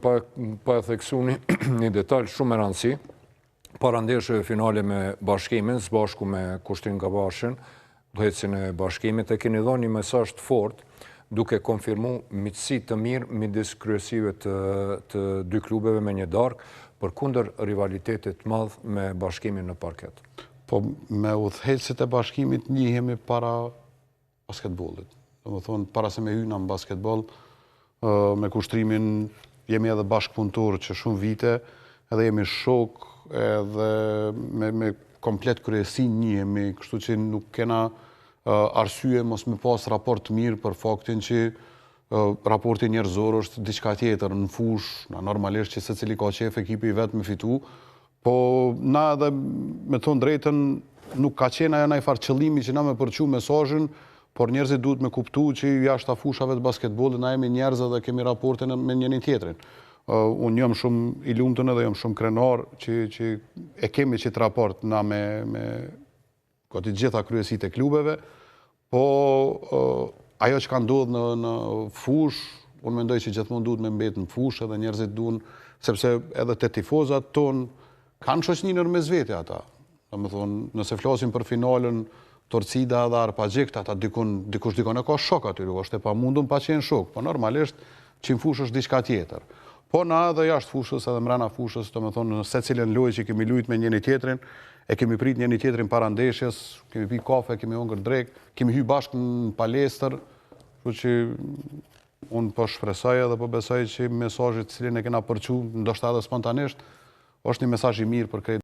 Pa e theksuni një detalj shumë e rëndësi, para ndeshjeve finale me Bashkimin, së bashku me Kushtin Kabashin, udhëhecin e Bashkimit, e keni dhënë një mesazh të fortë, duke konfirmu miqësi të mirë midis kryesive të dy klubeve me një darkë, përkundër rivalitetit madh me Bashkimin në parket. Po me udhëhecit e Bashkimit njihemi para basketbollit. Domethënë para se me hyna në basketboll, me Kushtrimin jemi edhe bashkëpunëtor që shumë vite, edhe jemi shok, edhe me komplet kryesi njihemi, kështu që nuk kena arsye mos me pas raport të mirë për faktin që raporti njerëzor është diçka tjetër në fush, normalisht që secili ka qef ekipi i vet me fitu, po na edhe me thonë drejtën nuk ka qenë ajo ndaj farë qëllimi që na me përçu mesazhin, por njerëzit duhet me kuptu që jashtë fushave të basketbollit na jemi njerëz dhe kemi raporte me njërin tjetrin. Unë jam shumë i lumtur edhe jam shumë krenar që e kemi qit raport na me të gjitha kryesit e klubeve, po ajo që ka ndodhur në fush, unë mendoj që gjithmonë duhet me mbet në fush edhe njerëzit duhen, sepse edhe te tifozat ton kanë shoqëni nërmes vete ata. Domethënë, nëse flasim për finalen Torcida dhe Arpagjikt, ata dikush dikon e ka shok aty, është e pamundur pa qenë shok, po normalisht që në fush është diçka tjetër. Po na edhe jashtë fushës edhe mbrana fushës, domethënë në secilën lojë që kemi luajtur me njëri tjetrin, e kemi prit njëri tjetrin para ndeshjes, kemi pi kafe, kemi hongër drek, kemi hyrë bashkë në palestër, kështu që unë po shpresoj edhe po besoj që mesazhi të cilin e kena përçu, ndoshta edhe spontanisht, është një mesazh i mirë për krejt